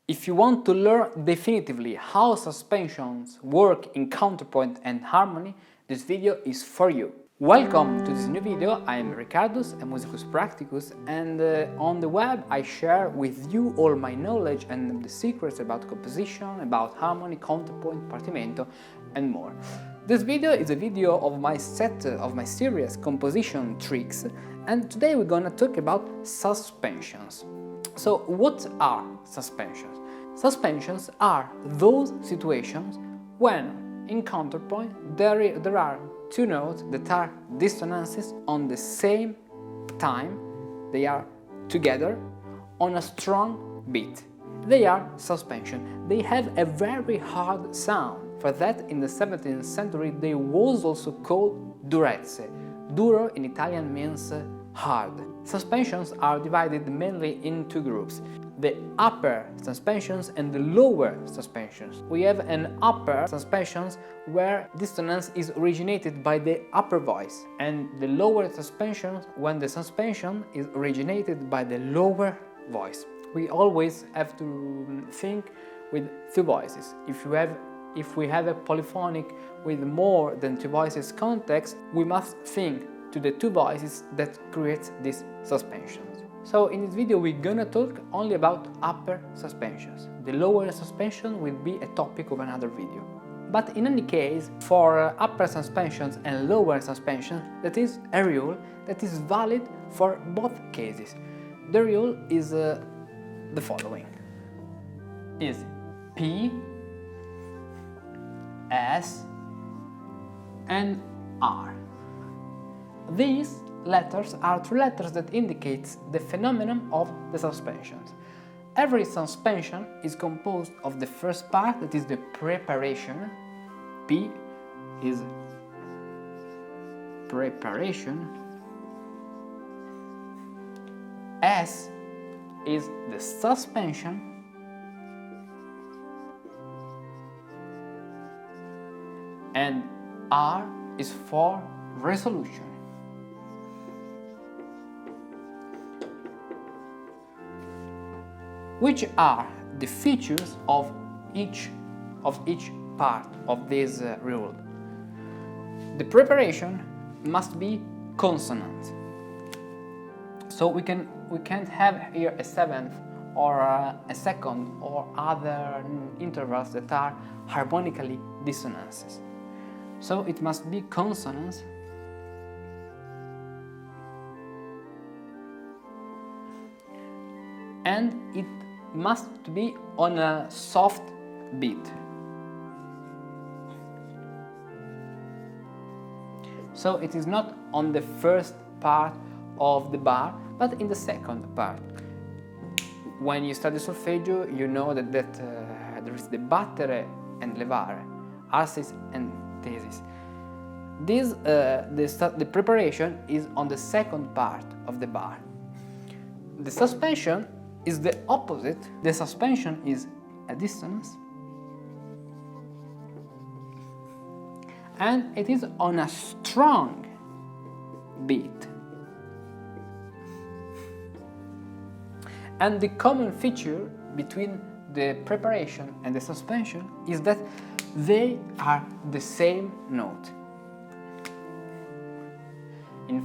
If you want to learn definitively how suspensions work in counterpoint and harmony, this video is for you. Welcome to this new video. I am Ricardus, a musicus practicus, and on the web I share with you all my knowledge and the secrets about composition, about harmony, counterpoint, partimento, and more. This video is a video of my set of my series composition tricks, and today we're gonna talk about suspensions. So what are suspensions? Suspensions are those situations when in counterpoint there are two notes that are dissonances on the same time, they are together on a strong beat. They are suspension. They have a very hard sound. For that, in the 17th century, they was also called durezze. Duro in Italian means hard. Suspensions are divided mainly in two groups: the upper suspensions and the lower suspensions. We have an upper suspensions where dissonance is originated by the upper voice, and the lower suspensions when the suspension is originated by the lower voice. We always have to think with two voices. If we have a polyphonic with more than two voices context, we must think to the two voices that create these suspensions. So in this video we're gonna talk only about upper suspensions. The lower suspension will be a topic of another video. But in any case, for upper suspensions and lower suspensions, that is a rule that is valid for both cases. The rule is the following: is P, S, and R. These letters are two letters that indicate the phenomenon of the suspensions. Every suspension is composed of the first part, that is the preparation. P is preparation. S is the suspension. And R is for resolution. Which are the features of each part of this rule? The preparation must be consonant. So we can't have here a seventh or a second or other intervals that are harmonically dissonances. So it must be consonants. And it must be on a soft beat. So it is not on the first part of the bar, but in the second part. When you study solfeggio, you know that there is the battere and levare, arsis and thesis. The preparation is on the second part of the bar. The suspension is the opposite. The suspension is a dissonance, and it is on a strong beat. And the common feature between the preparation and the suspension is that they are the same note. In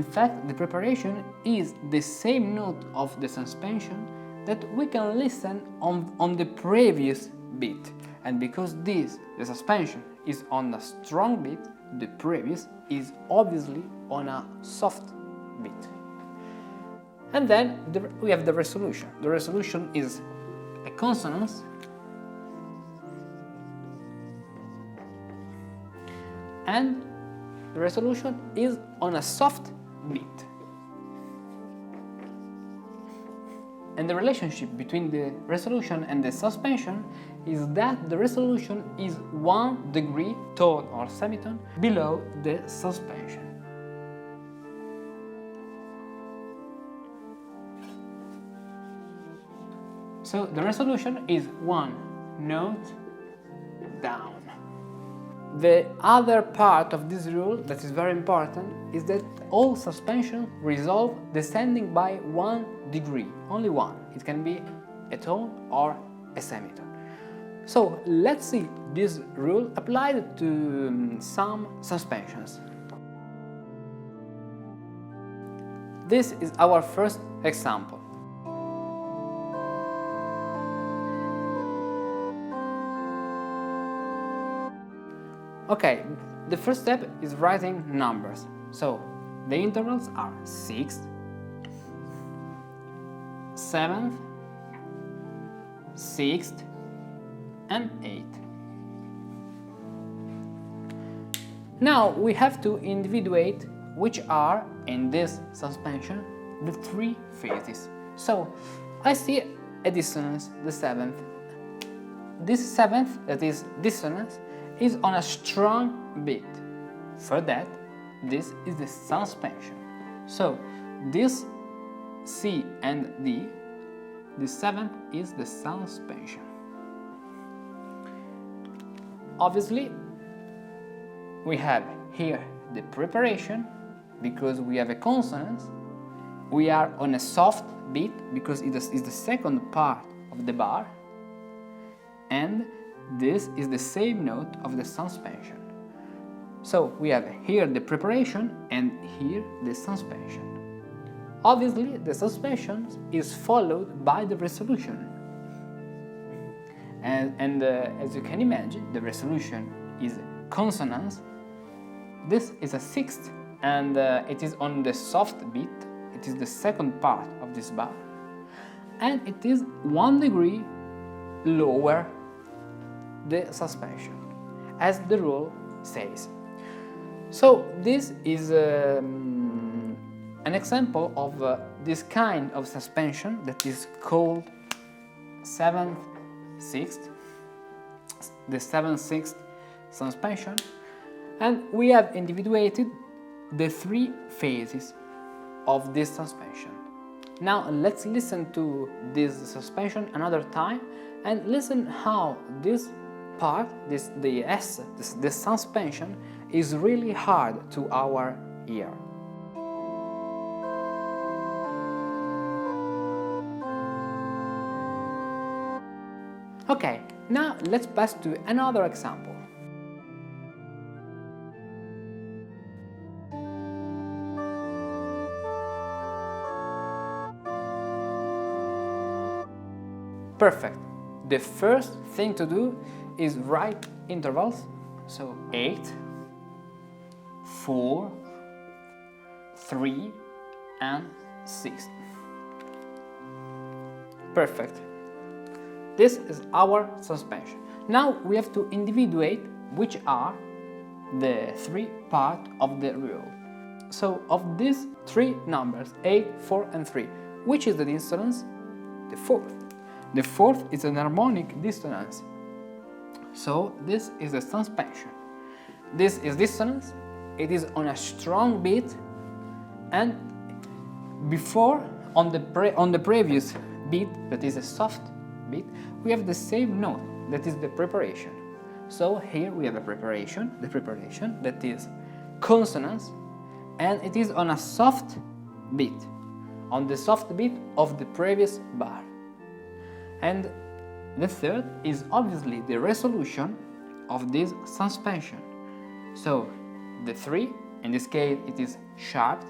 fact, the preparation is the same note of the suspension that we can listen on the previous beat. And because the suspension is on a strong beat, the previous is obviously on a soft beat. And then we have the resolution. The resolution is a consonance and the resolution is on a soft beat. And the relationship between the resolution and the suspension is that the resolution is 1 degree, tone or semitone, below the suspension. So the resolution is 1 note down. The other part of this rule that is very important is that all suspensions resolve descending by 1 degree, only one. It can be a tone or a semitone. So let's see this rule applied to some suspensions. This is our first example. Okay, the first step is writing numbers. So the intervals are 6th, 7th, 6th, and 8th. Now we have to individuate which are, in this suspension, the 3 phases. So I see a dissonance, the 7th. This 7th, that is dissonance, is on a strong beat. For that, this is the suspension. So this C and D, the 7th is the suspension. Obviously, we have here the preparation because we have a consonant. We are on a soft beat because it is the second part of the bar, and this is the same note of the suspension. So we have here the preparation and here the suspension. Obviously, the suspension is followed by the resolution. And as you can imagine, the resolution is consonance. This is a 6th, and it is on the soft beat. It is the second part of this bar, and it is 1 degree lower the suspension, as the rule says. So this is an example of this kind of suspension that is called 7th, 6th, the 7/6 suspension, and we have individuated the 3 phases of this suspension. Now let's listen to this suspension another time and listen how this part, the suspension, is really hard to our ear. Okay, now let's pass to another example. Perfect. The first thing to do is write intervals. So 8, 4, 3, and 6. Perfect. This is our suspension. Now we have to individuate which are the 3 parts of the rule. So of these 3 numbers, 8, 4, and 3, which is the dissonance? The 4th. The 4th is an harmonic dissonance. So this is the suspension. This is dissonance. It is on a strong beat, and before on the previous beat, that is a soft beat, we have the same note, that is the preparation. So here we have a preparation, the preparation that is consonance, and it is on a soft beat, on the soft beat of the previous bar. And the third is obviously the resolution of this suspension. So the 3, in this case it is sharp,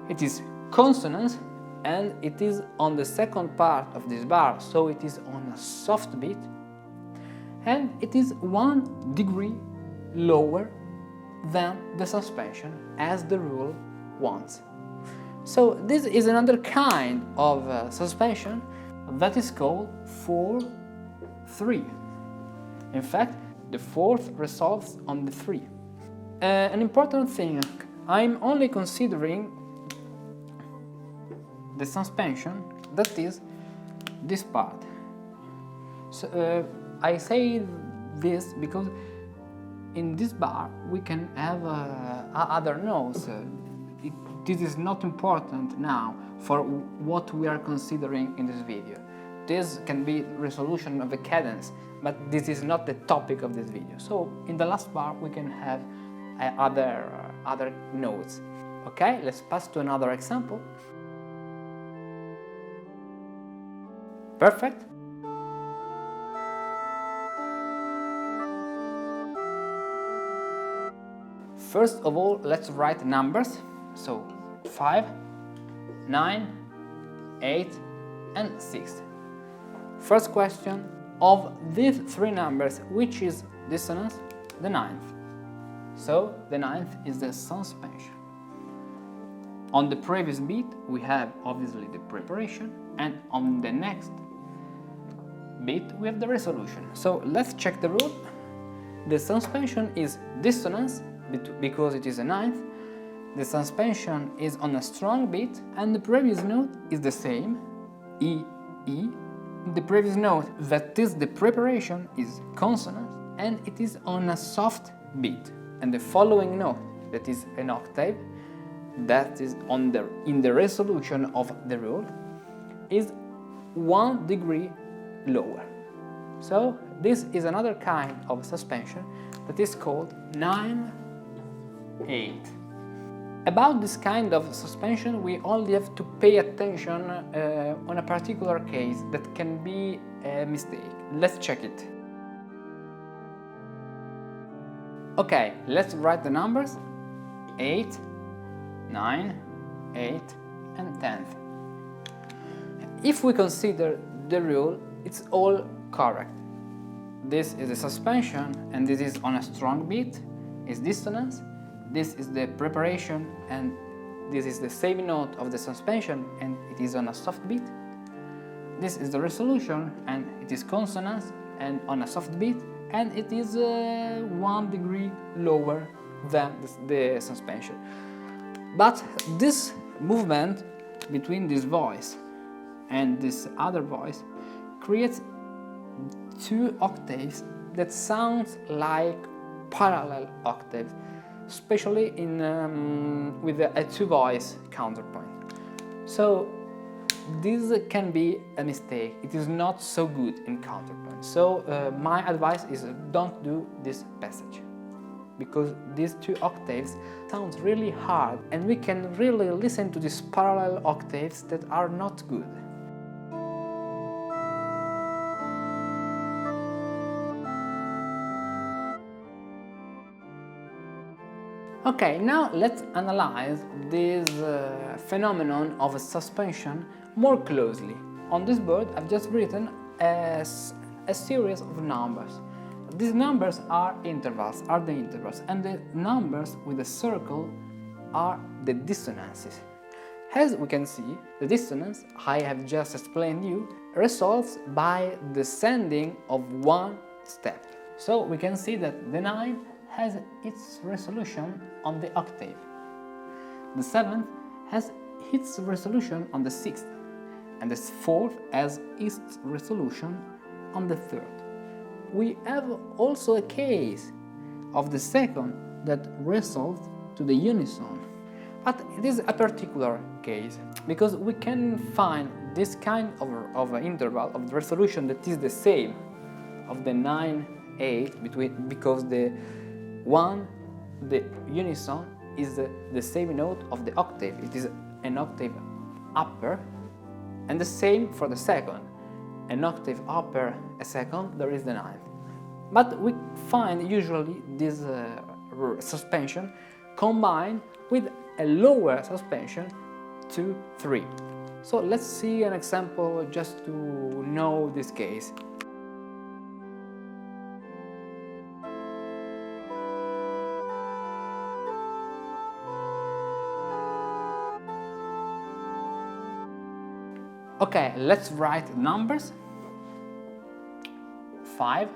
it is consonant, and it is on the second part of this bar, so it is on a soft beat, and it is 1 degree lower than the suspension, as the rule wants. So this is another kind of suspension that is called 4/3. In fact, the 4th resolves on the 3. An important thing, I'm only considering the suspension that is this part. So, I say this because in this bar we can have other notes. This is not important now for what we are considering in this video. This can be resolution of the cadence, but this is not the topic of this video. So in the last part we can have other notes. Okay, let's pass to another example. Perfect. First of all, let's write numbers. So 5, 9, 8 and 6. First question, of these three numbers, which is dissonance? The ninth. So the ninth is the suspension. On the previous beat we have obviously the preparation, and on the next beat we have the resolution. So let's check the rule. The suspension is dissonance because it is a ninth. The suspension is on a strong beat, and the previous note is the same, E, E. The previous note, that is the preparation, is consonant, and it is on a soft beat. And the following note, that is an octave, that is in the resolution of the rule, is 1 degree lower. So this is another kind of suspension that is called 9/8. About this kind of suspension we only have to pay attention on a particular case that can be a mistake. Let's check it. Okay, let's write the numbers: 8, 9, 8 and 10. If we consider the rule, it's all correct. This is the suspension and this is on a strong beat, is dissonance. This is the preparation and this is the same note of the suspension and it is on a soft beat. This is the resolution and it is consonance and on a soft beat, and it is 1 degree lower than the suspension. But this movement between this voice and this other voice creates two octaves that sounds like parallel octaves, especially with a two-voice counterpoint. So this can be a mistake. It is not so good in counterpoint. So my advice is don't do this passage, because these two octaves sound really hard and we can really listen to these parallel octaves that are not good. Okay, now let's analyze this phenomenon of a suspension more closely. On this board I've just written a series of numbers. These numbers are the intervals, and the numbers with a circle are the dissonances. As we can see, the dissonance I have just explained you resolves by descending of one step. So we can see that the 9 has its resolution on the octave. The 7th has its resolution on the 6th, and the 4th has its resolution on the 3rd. We have also a case of the 2nd that resolves to the unison, but it is a particular case because we can find this kind of an interval of the resolution that is the same of the 9/8 because the unison is the same note of the octave. It is an octave upper, and the same for the 2nd. An octave upper a 2nd, there is the 9th. But we find usually this suspension combined with a lower suspension 2, 3. So let's see an example just to know this case. Okay, let's write numbers. 5,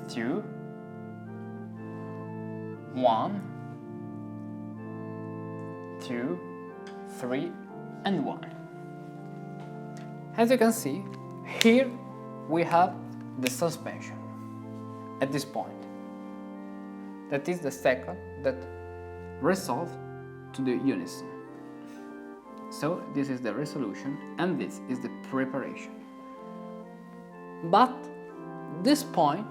2, 1, 2, 3 and 1. As you can see, here we have the suspension at this point. That is the 2nd that resolves to the unison. So this is the resolution and this is the preparation. But this point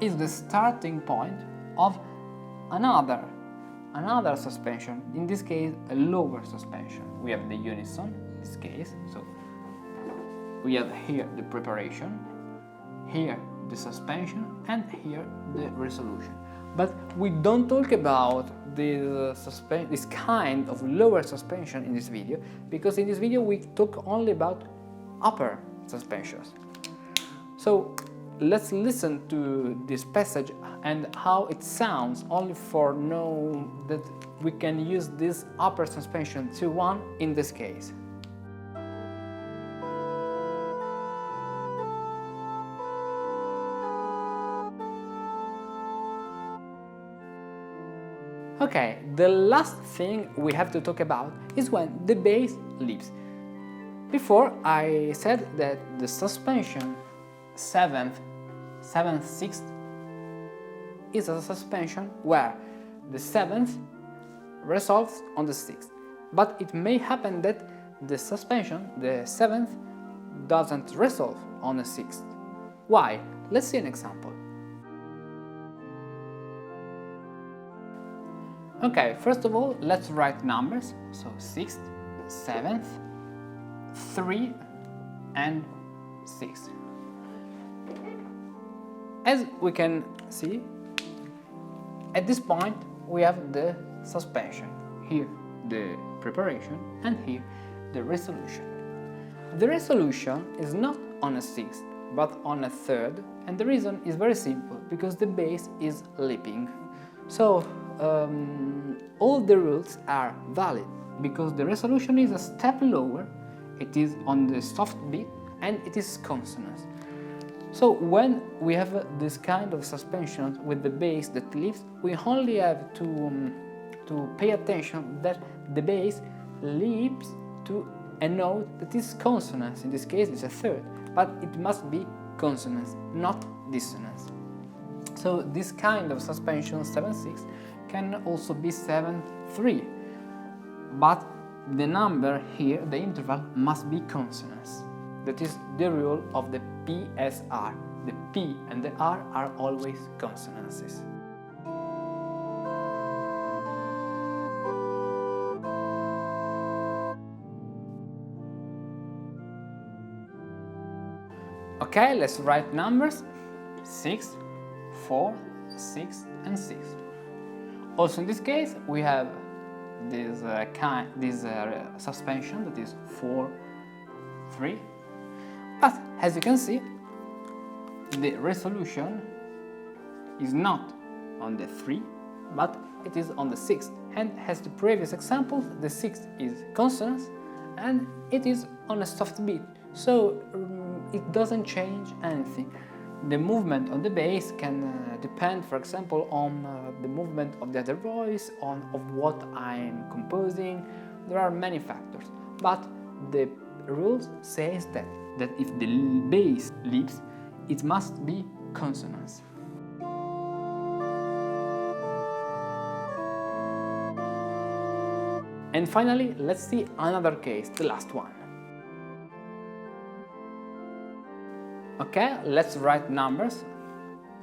is the starting point of another suspension, in this case a lower suspension. We have the unison in this case, so we have here the preparation, here the suspension, and here the resolution. But we don't talk about this kind of lower suspension in this video, because in this video we talk only about upper suspensions. So let's listen to this passage and how it sounds, only for know that we can use this upper suspension 2-1 in this case. Okay, the last thing we have to talk about is when the bass leaps. Before I said that the suspension 7th, 6th is a suspension where the 7th resolves on the 6th. But it may happen that the suspension, the 7th, doesn't resolve on the 6th. Why? Let's see an example. Okay, first of all, let's write numbers. So 6th, 7th, 3 and 6. As we can see, at this point we have the suspension. Here the preparation and here the resolution. The resolution is not on a 6th but on a 3rd, and the reason is very simple, because the bass is leaping. So all the rules are valid, because the resolution is a step lower, it is on the soft beat and it is consonant. So when we have this kind of suspension with the bass that leaps, we only have to pay attention that the bass leaps to a note that is consonance. In this case it's a 3rd, but it must be consonance, not dissonance. So this kind of suspension 7-6 can also be 7-3, but the number here, the interval, must be consonance. That is the rule of the PSR. The P and the R are always consonances. Okay, let's write numbers: 6, 4, 6 and 6. Also in this case we have this suspension that is 4, 3. But as you can see, the resolution is not on the 3, but it is on the 6th. And as the previous example, the 6th is consonance and it is on a soft beat, so it doesn't change anything. The movement on the bass can depend, for example, on the movement of the other voice, of what I'm composing. There are many factors, but the rules says that if the bass leaps, it must be consonance. And finally, let's see another case, the last one. Okay, let's write numbers: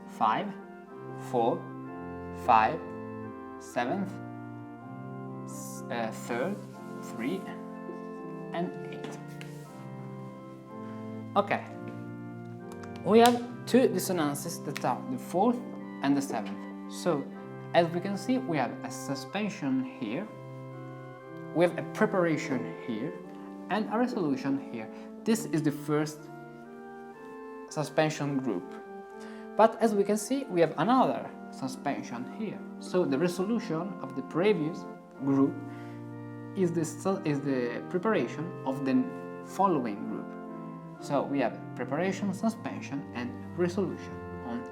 5, 4, 5, 7th, 3rd, 3 and 8. Okay, we have two dissonances that are the 4th and the 7th. So, as we can see, we have a suspension here, we have a preparation here, and a resolution here. This is the first suspension group. But as we can see, we have another suspension here. So the resolution of the previous group is the preparation of the following group. So we have preparation, suspension and resolution on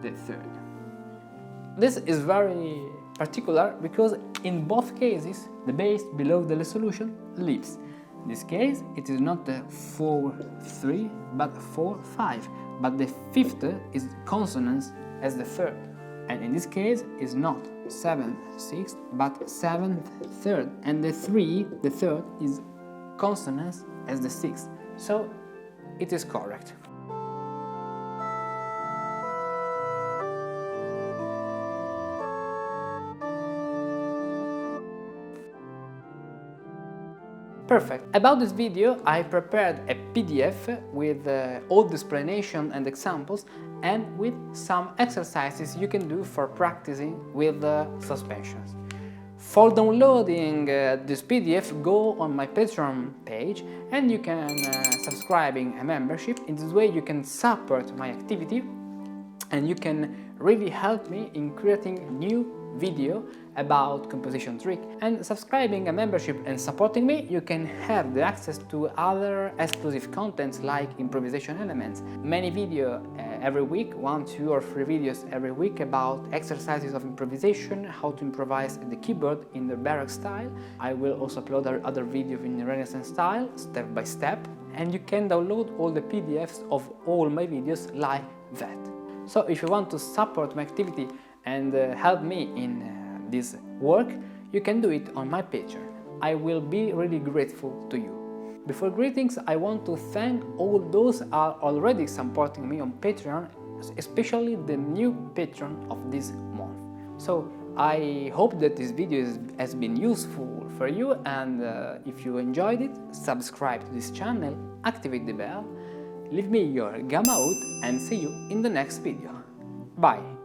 the 3rd. This is very particular because in both cases the bass below the resolution leaps. In this case it is not the 4-3 but 4-5, but the 5th is consonance as the 3rd. and in this case is not 7th, 6th, but 7th, 3rd, and the 3rd, is consonance as the 6th, so it is correct. Perfect. About this video, I prepared a PDF with all the explanation and examples and with some exercises you can do for practicing with suspensions. For downloading this PDF, go on my Patreon page and you can subscribing a membership. In this way you can support my activity and you can really help me in creating new video about composition trick. And subscribing a membership and supporting me, you can have the access to other exclusive contents like improvisation elements, many videos every week, 1, 2 or 3 videos every week about exercises of improvisation, how to improvise the keyboard in the Baroque style. I will also upload other videos in the Renaissance style, step by step, and you can download all the PDFs of all my videos like that. So if you want to support my activity and help me in this work, you can do it on my Patreon. I will be really grateful to you. Before greetings, I want to thank all those who are already supporting me on Patreon, especially the new patron of this month. So I hope that this video has been useful for you, and if you enjoyed it, subscribe to this channel, activate the bell, leave me your gamma out, and see you in the next video. Bye!